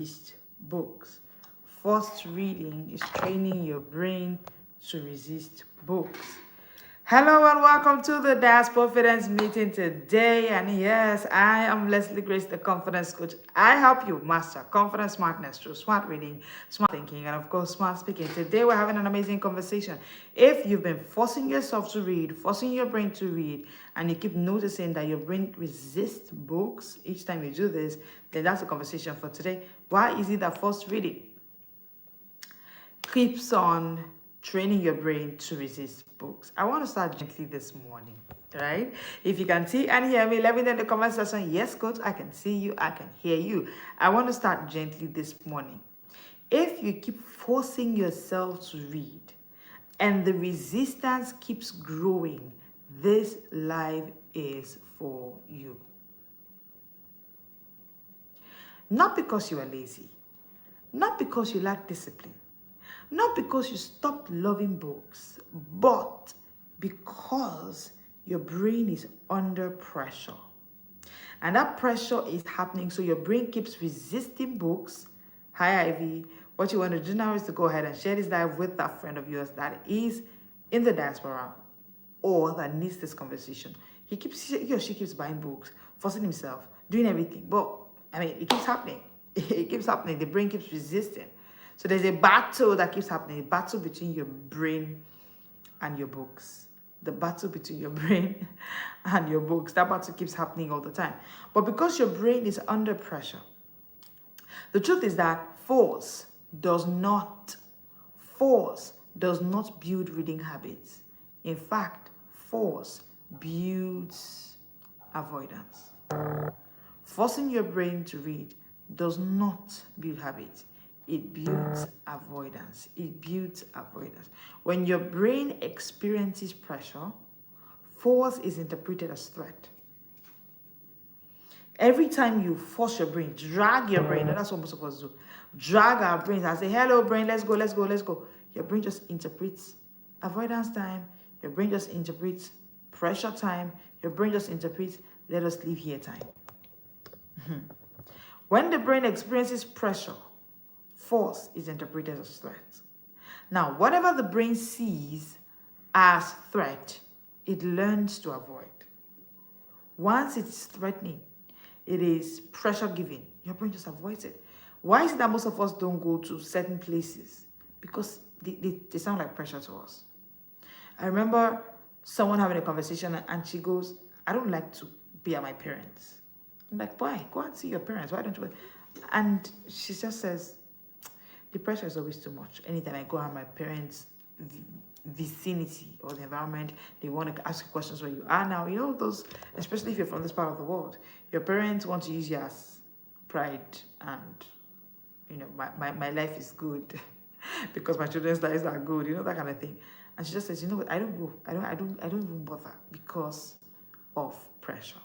resist books. First reading is training your brain to resist books. Hello and welcome to the Dash Confidence meeting today. And yes, I am Leslie Grace, the confidence coach. I help you master confidence smartness through smart reading, smart thinking, and of course, smart speaking. Today, we're having an amazing conversation. If you've been forcing yourself to read, forcing your brain to read, and you keep noticing that your brain resists books each time you do this, then that's the conversation for today. Why is it that first reading keeps on training your brain to resist books? I want to start gently this morning, right? If you can see and hear me, let me know in the comment section. Yes, coach, I can see you, I can hear you. I want to start gently this morning. If you keep forcing yourself to read and the resistance keeps growing, this life is for you. Not because you are lazy, not because you lack discipline, not because you stopped loving books, but because your brain is under pressure. And that pressure is happening, so your brain keeps resisting books. Hi, Ivy. What you want to do now is to go ahead and share this live with that friend of yours that is in the diaspora or that needs this conversation. He or she keeps buying books, forcing himself, doing everything. But, it keeps happening. It keeps happening. The brain keeps resisting. So there's a battle that keeps happening, a battle between your brain and your books. The battle between your brain and your books. That battle keeps happening all the time. But because your brain is under pressure, the truth is that force does not build reading habits. In fact, force builds avoidance. Forcing your brain to read does not build habits. It builds avoidance. It builds avoidance. When your brain experiences pressure, force is interpreted as threat. Every time you force your brain, drag your brain, and that's what most of us do, drag our brains and say, hello brain, let's go, let's go, let's go. Your brain just interprets avoidance time. Your brain just interprets pressure time. Your brain just interprets let us leave here time. When the brain experiences pressure, force is interpreted as threat. Now, whatever the brain sees as threat, it learns to avoid. Once it's threatening, it is pressure giving, your brain just avoids it. Why is it that most of us don't go to certain places? Because they sound like pressure to us. I remember someone having a conversation and she goes, I don't like to be at my parents'. I'm like, why? Go and see your parents. Why don't you? And she just says, the pressure is always too much. Anytime I go around my parents' vicinity or the environment, they want to ask you questions where you are now. You know, those, especially if you're from this part of the world, your parents want to use you as pride and, my life is good because my children's lives are good, that kind of thing. And she just says, what, I don't go. I don't even bother because of pressure.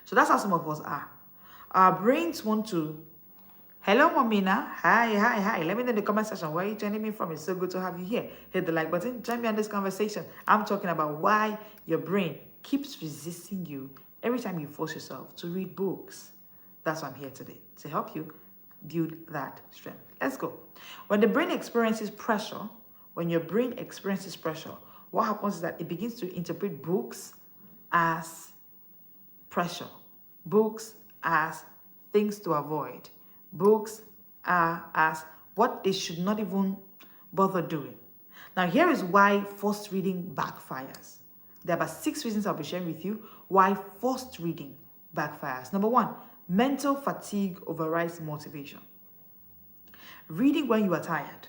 So that's how some of us are. Our brains want to. Hello, Momina. Hi. Let me know in the comment section where you're joining me from. It's so good to have you here. Hit the like button. Join me on this conversation. I'm talking about why your brain keeps resisting you every time you force yourself to read books. That's why I'm here today, to help you build that strength. Let's go. When your brain experiences pressure, what happens is that it begins to interpret books as pressure, books as things to avoid, books are as what they should not even bother doing. Now, here is why forced reading backfires. There are about 6 reasons I'll be sharing with you why forced reading backfires. Number 1, mental fatigue overrides motivation. Reading when you are tired.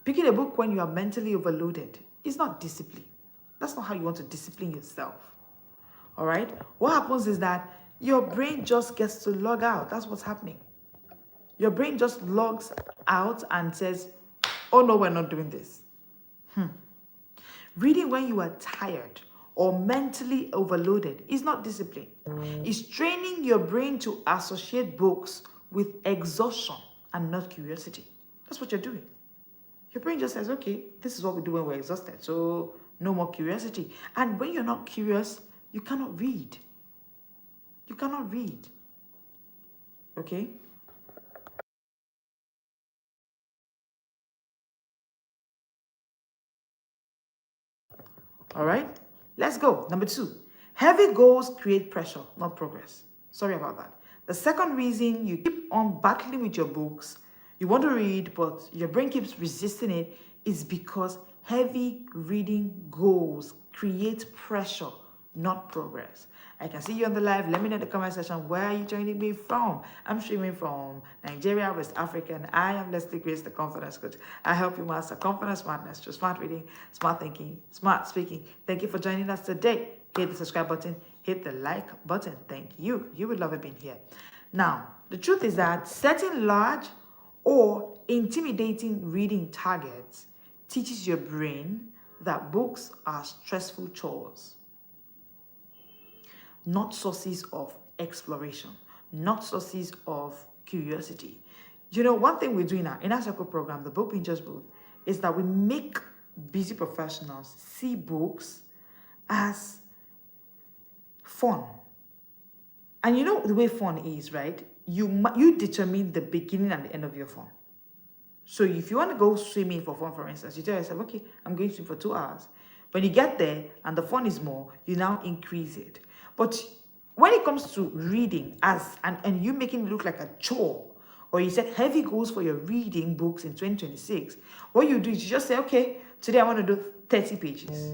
Picking a book when you are mentally overloaded is not discipline. That's not how you want to discipline yourself. All right? What happens is that your brain just gets to log out. That's what's happening. Your brain just logs out and says, oh no, we're not doing this. Reading when you are tired or mentally overloaded is not discipline. It's training your brain to associate books with exhaustion and not curiosity. That's what you're doing. Your brain just says, okay, this is what we do when we're exhausted, so no more curiosity. And when you're not curious, you cannot read. You cannot read. Okay? All right, let's go. Number 2, heavy goals create pressure, not progress. Sorry about that. The second reason you keep on battling with your books, you want to read, but your brain keeps resisting it, is because heavy reading goals create pressure, not progress. I can see you on the live. Let me know in the comment section, where are you joining me from? I'm streaming from Nigeria, West Africa, and I am Leslie Grace, the Confidence Coach. I help you master confidence, smartness through smart reading, smart thinking, smart speaking. Thank you for joining us today. Hit the subscribe button, hit the like button. Thank you. You would love it being here. Now, the truth is that setting large or intimidating reading targets teaches your brain that books are stressful chores, not sources of exploration, not sources of curiosity. You know, one thing we do in our Inner Circle program, the Book Pinterest booth, is that we make busy professionals see books as fun. And you know the way fun is, right? You determine the beginning and the end of your fun. So if you want to go swimming for fun, for instance, you tell yourself, okay, I'm going to swim for 2 hours. When you get there and the fun is more, you now increase it. But when it comes to reading and you making it look like a chore, or you set heavy goals for your reading books in 2026, what you do is you just say, okay, today I want to do 30 pages.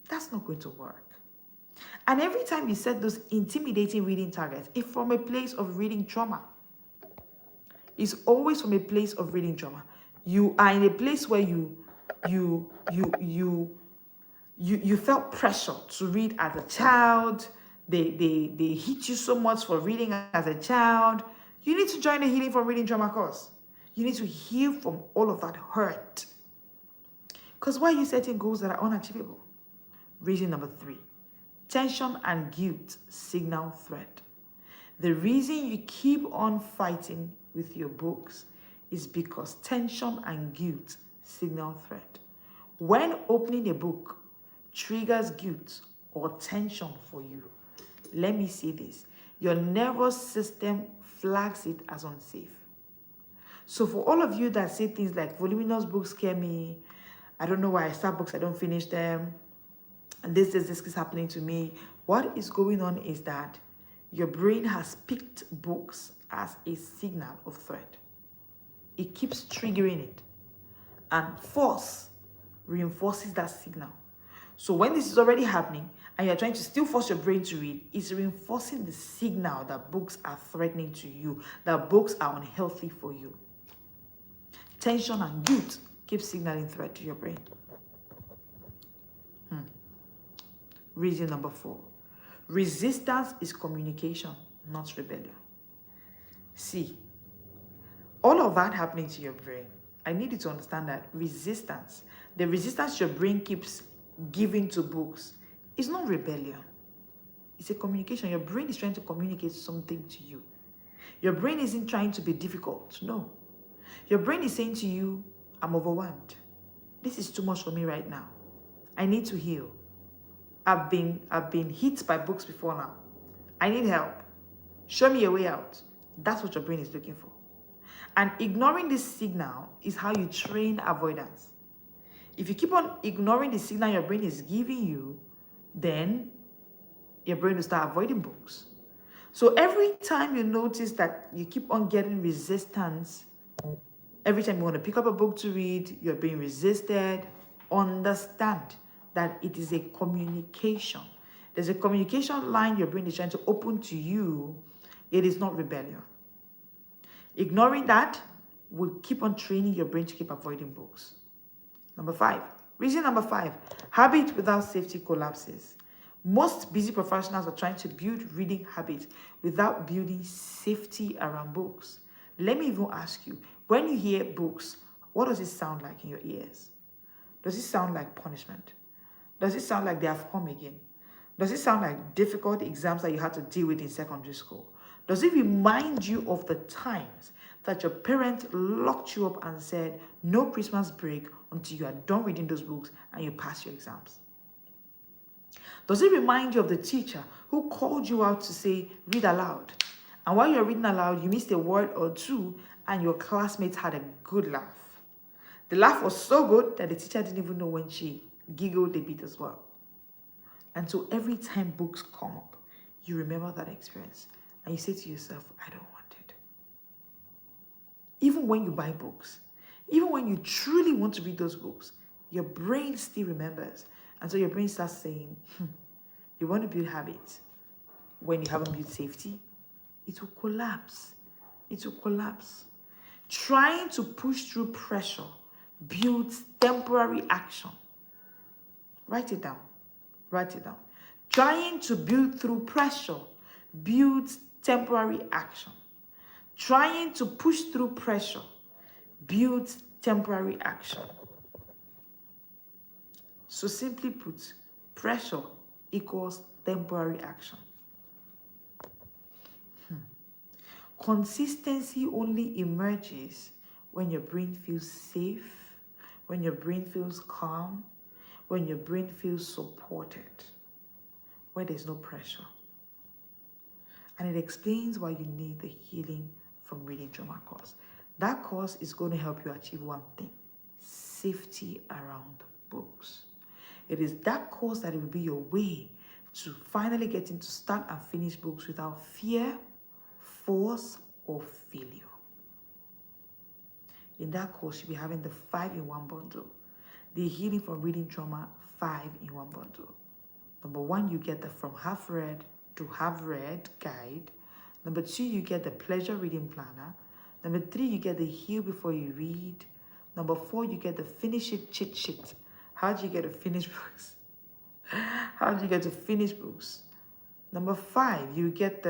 That's not going to work. And every time you set those intimidating reading targets, it's from a place of reading trauma. It's always from a place of reading trauma. You are in a place where you felt pressure to read as a child. They hit you so much for reading as a child. You need to join the Healing from Reading Trauma course. You need to heal from all of that hurt. Because why are you setting goals that are unachievable? Reason number 3, tension and guilt signal threat. The reason you keep on fighting with your books is because tension and guilt signal threat. When opening a book triggers guilt or tension for you, let me say this, your nervous system flags it as unsafe. So for all of you that say things like, voluminous books scare me, I don't know why I start books, I don't finish them, and this is happening to me, what is going on is that your brain has picked books as a signal of threat. It keeps triggering it, and force reinforces that signal. So when this is already happening and you're trying to still force your brain to read, it's reinforcing the signal that books are threatening to you, that books are unhealthy for you. Tension and guilt keep signaling threat to your brain. Reason number 4, resistance is communication, not rebellion. See, all of that happening to your brain, I need you to understand that resistance, the resistance your brain keeps giving to books, is not rebellion. It's a communication. Your brain is trying to communicate something to you. Your brain isn't trying to be difficult. No. Your brain is saying to you, I'm overwhelmed. This is too much for me right now. I need to heal. I've been hit by books before now. I need help. Show me a way out. That's what your brain is looking for. And ignoring this signal is how you train avoidance. If you keep on ignoring the signal your brain is giving you, then your brain will start avoiding books. So every time you notice that you keep on getting resistance, every time you want to pick up a book to read, you're being resisted, understand that it is a communication. There's a communication line your brain is trying to open to you. It is not rebellion. Ignoring that will keep on training your brain to keep avoiding books. Reason number 5, habit without safety collapses. Most busy professionals are trying to build reading habits without building safety around books. Let me even ask you, when you hear books, what does it sound like in your ears? Does it sound like punishment? Does it sound like they have come again? Does it sound like difficult exams that you had to deal with in secondary school? Does it remind you of the times that your parents locked you up and said, no Christmas break until you are done reading those books and you pass your exams? Does it remind you of the teacher who called you out to say, read aloud? And while you're reading aloud, you missed a word or two and your classmates had a good laugh. The laugh was so good that the teacher didn't even know when she giggled a bit as well. And so every time books come up, you remember that experience and you say to yourself, I don't want it. Even when you buy books, even when you truly want to read those books, your brain still remembers. And so your brain starts saying, you want to build habits. When you haven't built safety, it will collapse. It will collapse. Trying to push through pressure builds temporary action. Write it down. Write it down. Trying to build through pressure builds temporary action. Trying to push through pressure builds temporary action. So simply put, pressure equals temporary action. Consistency only emerges when your brain feels safe, when your brain feels calm, when your brain feels supported, where there's no pressure. And it explains why you need the Healing from Reading Trauma course. That course is going to help you achieve one thing: safety around books. It is that course that it will be your way to finally getting to start and finish books without fear, force, or failure. In that course, you'll be having the 5-in-1 bundle, the Healing from Reading Trauma 5-in-1 bundle. Number 1, you get the From Half Read to Have Read guide. Number 2, you get the Pleasure Reading Planner. Number 3, you get the Heal Before You Read. Number 4, you get the Finish It Cheat Sheet. How do you get to finish books? How do you get to finish books? Number 5, you get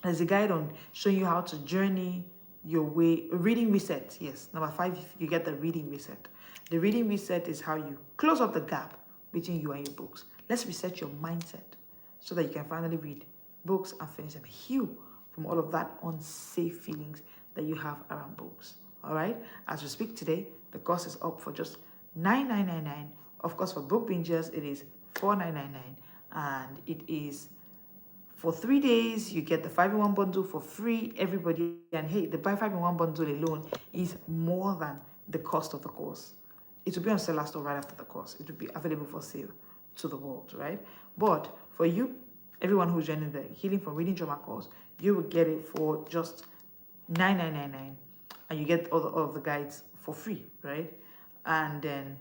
there's a guide on showing you how to journey your way, reading reset. Yes, number 5, you get the reading reset. The reading reset is how you close up the gap between you and your books. Let's reset your mindset so that you can finally read books and finish them. Heal from all of that unsafe feelings that you have around books. All right? As we speak today, the course is up for just $9,999. Of course, for book bingers, it is $4,999, and it is for 3 days. You get the 5-in-1 bundle for free, everybody. And hey, the 5-in-1 bundle alone is more than the cost of the course. It will be on Seller Store right after the course. It will be available for sale to the world, right? But for you, everyone who's joining the Healing from Reading Trauma course, you will get it for just $9,999, and you get all of the guides for free, right? And then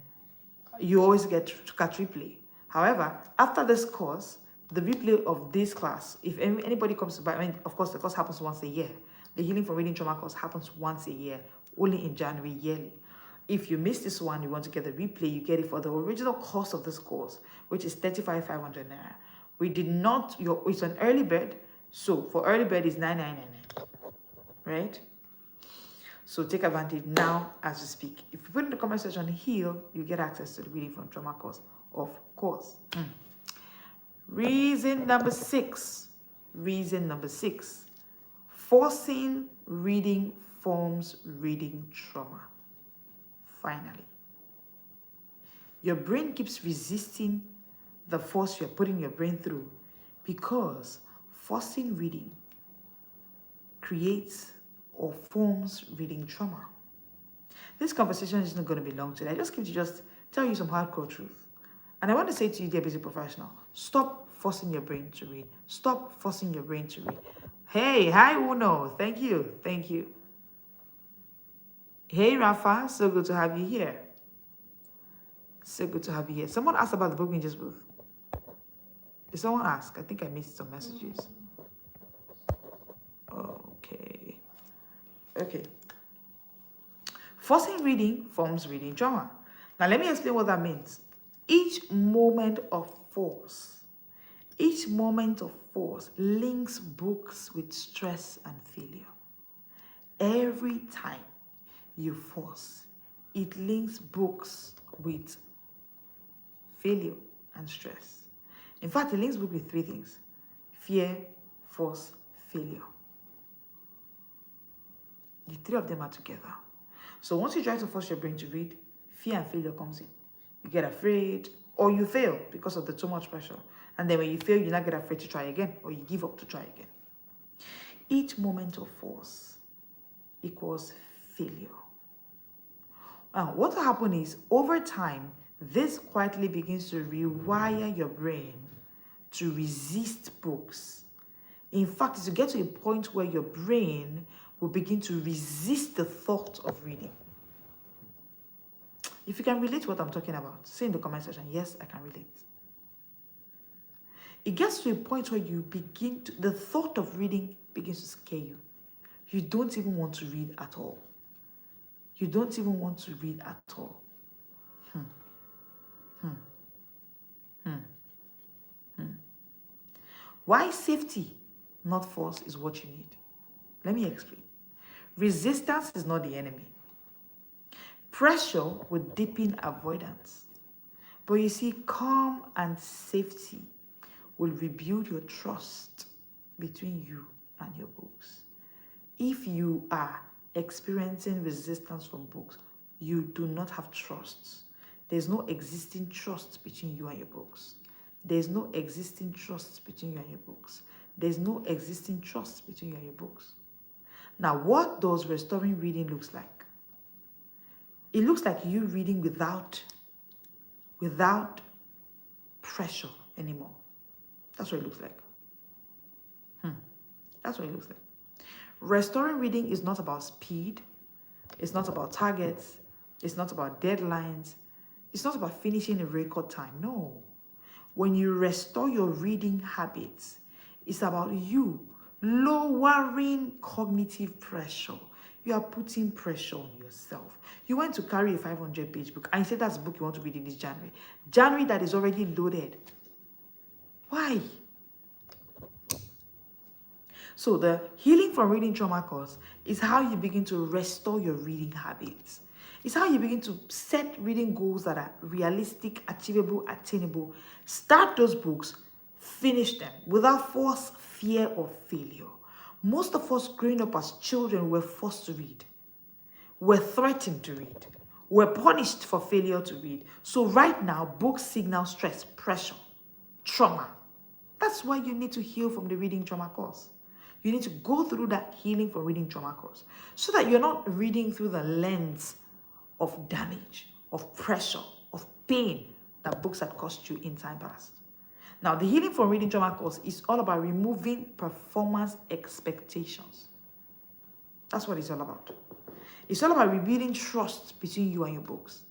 you always get to catch replay. However, after this course, the replay of this class, if anybody comes to buy, I mean, of course, the course happens once a year. The Healing from Reading Trauma course happens once a year, only in January yearly. If you miss this one, you want to get the replay, you get it for the original cost of this course, which is 35,500 naira. We did not, it's an early bird, so for early bird is 9,999, right? So take advantage now as we speak. If you put in the comment section Heal, you get access to the Reading from Trauma course, of course. Reason number 6. Reason number 6. Forcing reading forms reading trauma. Finally, your brain keeps resisting the force you're putting your brain through because forcing reading creates or forms reading trauma. This conversation is not going to be long today. I just came to just tell you some hardcore truth. And I want to say to you, dear busy professional, stop forcing your brain to read. Stop forcing your brain to read. Hey, hi Uno. Thank you. Thank you. Hey Rafa, so good to have you here. So good to have you here. Someone asked about the Book Bingers booth. Did someone ask? I think I missed some messages. Okay. Okay. Forcing reading forms reading trauma. Now let me explain what that means. Each moment of force links books with stress and failure. Every time you force, it links books with failure and stress. In fact, it links books with 3 things: fear, force, failure. The 3 of them are together. So once you try to force your brain to read, fear and failure comes in. You get afraid, or you fail because of the too much pressure. And then when you fail, you not get afraid to try again, or you give up to try again. Each moment of force equals failure. Now, what will happen is, over time, This quietly begins to rewire your brain to resist books. In fact, it's to get to a point where your brain will begin to resist the thought of reading. If you can relate to what I'm talking about, say in the comment section, yes, I can relate. It gets to a point where you begin to, the thought of reading begins to scare you. You don't even want to read at all. You don't even want to read at all. Why safety, not force, is what you need. Let me explain. Resistance is not the enemy. Pressure will deepen avoidance. But you see, calm and safety will rebuild your trust between you and your books. If you are experiencing resistance from books, you do not have trust. There's no existing trust between you and your books. There's no existing trust between you and your books. There's no existing trust between you and your books. Now, what does restoring reading looks like? It looks like you reading without pressure anymore. That's what it looks like. That's what it looks like. Restoring reading is not about speed. It's not about targets. It's not about deadlines. It's not about finishing in record time. No. When you restore your reading habits, it's about you lowering cognitive pressure. You are putting pressure on yourself. You went to carry a 500-page book and you said that's a book you want to read in this January. January that is already loaded. Why? So the Healing from Reading Trauma course is how you begin to restore your reading habits. It's how you begin to set reading goals that are realistic, achievable, attainable. Start those books, finish them without force, fear, or failure. Most of us growing up as children were forced to read. We're threatened to read. We're punished for failure to read. So right now, books signal stress, pressure, trauma. That's why you need to heal from the Reading Trauma course. You need to go through that Healing from Reading Trauma course so that you're not reading through the lens of damage, of pressure, of pain that books had caused you in time past. Now, the Healing from Reading Trauma course is all about removing performance expectations. That's what it's all about. It's all about rebuilding trust between you and your books.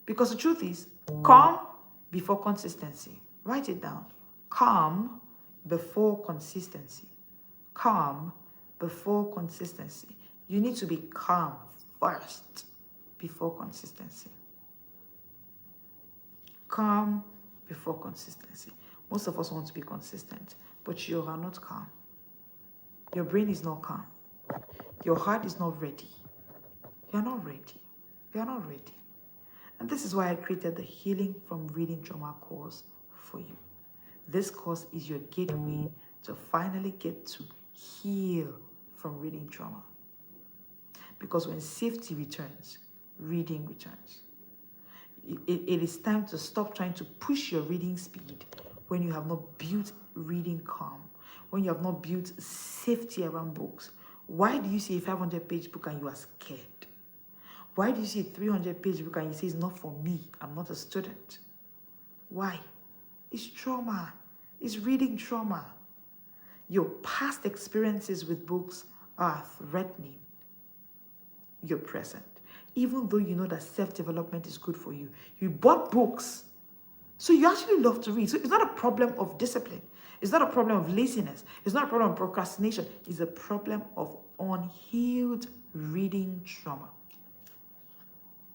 Because the truth is, calm before consistency. Write it down. Calm before consistency. Calm before consistency. You need to be calm first before consistency. Calm before consistency. Most of us want to be consistent, but you are not calm. Your brain is not calm. Your heart is not ready. You're not ready. You're not ready. And this is why I created the Healing from Reading Trauma course for you. This course is your gateway to finally get to heal from reading trauma. Because when safety returns, reading returns. It is time to stop trying to push your reading speed when you have not built reading calm, when you have not built safety around books. Why do you see a 500-page book and you are scared? Why do you see a 300-page book and you say it's not for me, I'm not a student? Why? It's trauma. It's reading trauma. Your past experiences with books are threatening your present. Even though you know that self-development is good for you. You bought books. So you actually love to read. So it's not a problem of discipline. It's not a problem of laziness. It's not a problem of procrastination. It's a problem of unhealed reading trauma.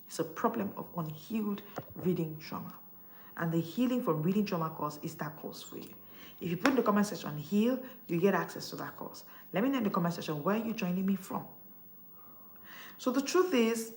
It's a problem of unhealed reading trauma. And the Healing from Reading Trauma course is that course for you. If you put in the comment section heal, you get access to that course. Let me know in the comment section where you're joining me from. So the truth is,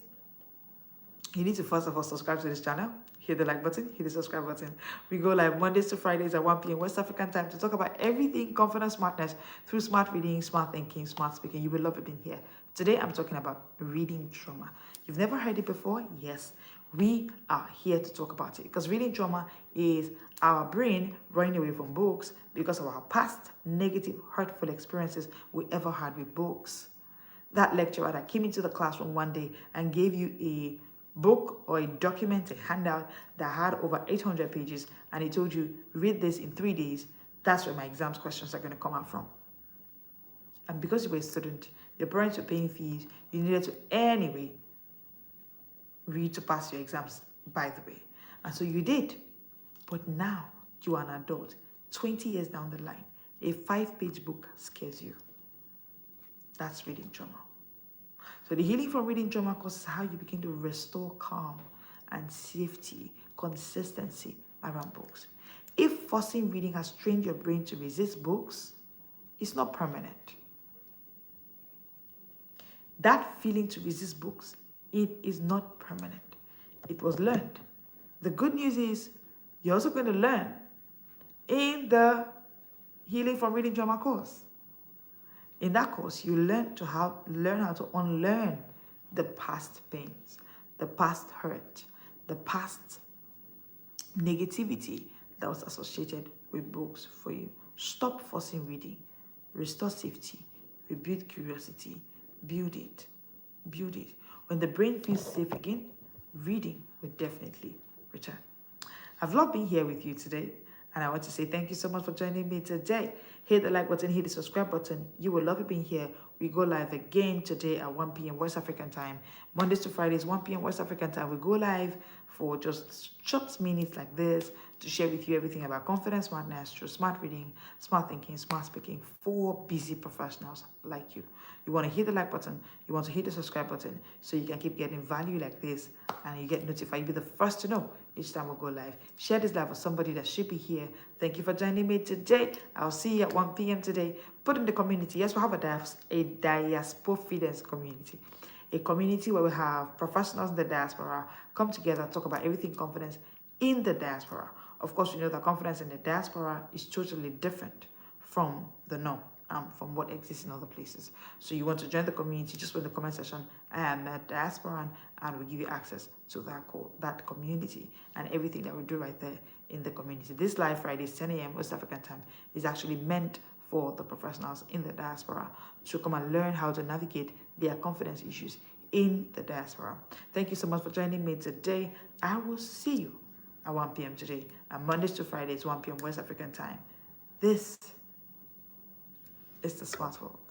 you need to first of all subscribe to this channel, hit the like button, hit the subscribe button. We go live Mondays to Fridays at 1 p.m. West African time to talk about everything confidence, smartness through smart reading, smart thinking, smart speaking. You will love it being here. Today I'm talking about reading trauma. You've never heard it before? Yes. We are here to talk about it because reading trauma is our brain running away from books because of our past negative, hurtful experiences we ever had with books. That lecturer that came into the classroom one day and gave you a book or a document, a handout that had over 800 pages, and it told you, read this in 3 days, that's where my exams questions are going to come out from. And because you were a student, your parents were paying fees, you needed to anyway read to pass your exams, by the way. And so you did. But now you are an adult, 20 years down the line, a 5-page book scares you. That's reading trauma. So the Healing from Reading Trauma course is how you begin to restore calm and safety, consistency around books. If forcing reading has trained your brain to resist books, it's not permanent. That feeling to resist books, it is not permanent. It was learned. The good news is you're also going to learn in the Healing from Reading Trauma course. In that course, you learn how to unlearn the past pains, the past hurt, the past negativity that was associated with books for you. Stop forcing reading. Restore safety. Rebuild curiosity. Build it. Build it. When the brain feels safe again, reading will definitely return. I've loved being here with you today, and I want to say thank you so much for joining me today. Hit the like button, hit the subscribe button. You will love it being here. We go live again today at 1 p.m. West African time. Mondays to Fridays, 1 p.m. West African time. We go live for just short minutes like this to share with you everything about confidence, smartness, through smart reading, smart thinking, smart speaking for busy professionals like you. You want to hit the like button, you want to hit the subscribe button so you can keep getting value like this and you get notified. You'll be the first to know each time we go live. Share this live with somebody that should be here. Thank you for joining me today. I'll see you at 1 p.m. today. Put in the community. Yes, we have a diaspora freelance community. A community where we have professionals in the diaspora come together, talk about everything confidence in the diaspora. Of course, we know that confidence in the diaspora is totally different from the norm, from what exists in other places. So you want to join the community, just put in the comment section, I am a diasporan, and we'll give you access to that community and everything that we do right there in the community. This live Fridays, 10 a.m. West African time, is actually meant for the professionals in the diaspora to come and learn how to navigate their confidence issues in the diaspora. Thank you so much for joining me today. I will see you at 1 p.m. today, and Mondays to Fridays, 1 p.m. West African time. This is the Smart World.